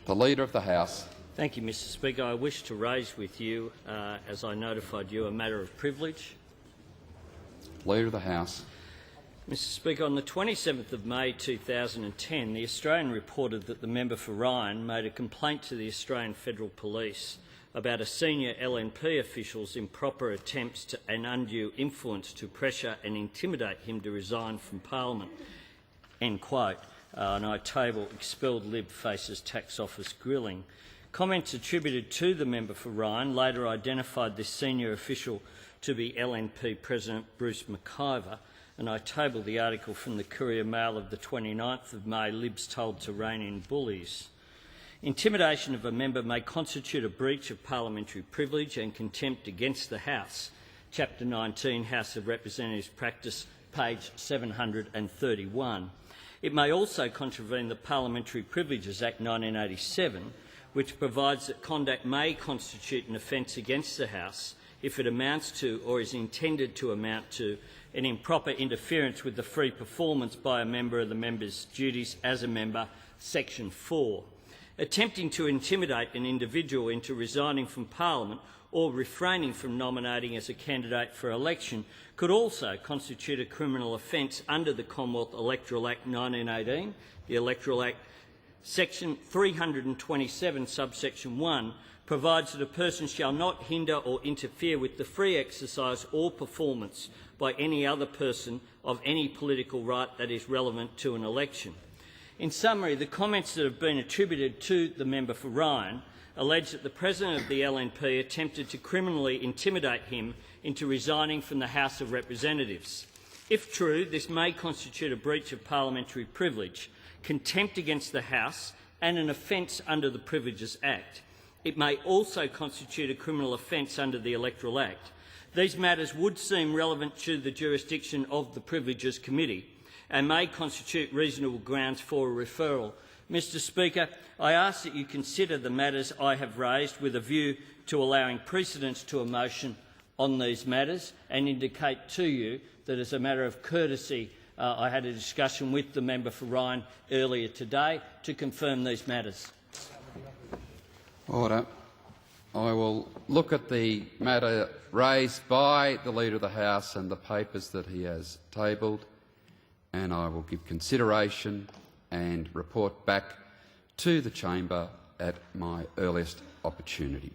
The Leader of the House. Thank you, Mr Speaker. I wish to raise with you, as I notified you, a matter of privilege. Leader of the House. Mr Speaker, on the 27th of May 2010, the Australian reported that the member for Ryan made a complaint to the Australian Federal Police about a senior LNP official's improper attempts and undue influence to pressure and intimidate him to resign from Parliament. End quote. And I table expelled Lib faces tax office grilling. Comments attributed to the member for Ryan later identified this senior official to be LNP President Bruce McIver, and I tabled the article from the Courier Mail of the 29th of May, Libs told to rein in bullies. Intimidation of a member may constitute a breach of parliamentary privilege and contempt against the House. Chapter 19, House of Representatives Practice, page 731. It may also contravene the Parliamentary Privileges Act 1987, which provides that conduct may constitute an offence against the House if it amounts to or is intended to amount to an improper interference with the free performance by a member of the member's duties as a member, section 4. Attempting to intimidate an individual into resigning from Parliament or refraining from nominating as a candidate for election could also constitute a criminal offence under the Commonwealth Electoral Act 1918, the Electoral Act Section 327, subsection 1, provides that a person shall not hinder or interfere with the free exercise or performance by any other person of any political right that is relevant to an election. In summary, the comments that have been attributed to the member for Ryan allege that the President of the LNP attempted to criminally intimidate him into resigning from the House of Representatives. If true, this may constitute a breach of parliamentary privilege, contempt against the House and an offence under the Privileges Act. It may also constitute a criminal offence under the Electoral Act. These matters would seem relevant to the jurisdiction of the Privileges Committee and may constitute reasonable grounds for a referral. Mr Speaker, I ask that you consider the matters I have raised with a view to allowing precedence to a motion on these matters and indicate to you that as a matter of courtesy I had a discussion with the member for Ryan earlier today to confirm these matters. Order. I will look at the matter raised by the Leader of the House and the papers that he has tabled, and I will give consideration and report back to the chamber at my earliest opportunity.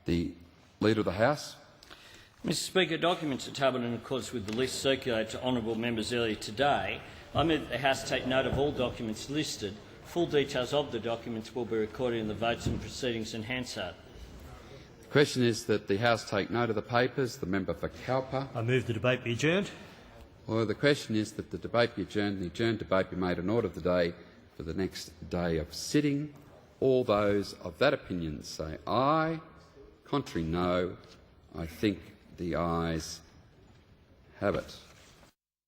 The Leader of the House. Mr Speaker, documents are tabled in accordance with the list circulated to honourable members earlier today. I move that the House take note of all documents listed. Full details of the documents will be recorded in the votes and proceedings in Hansard. The question is that the House take note of the papers. The member for Cowper. I move the debate be adjourned. Well, the question is that the debate be adjourned. The adjourned debate be made an order of the day for the next day of sitting. All those of that opinion say aye. Contrary, no. I think the ayes have it.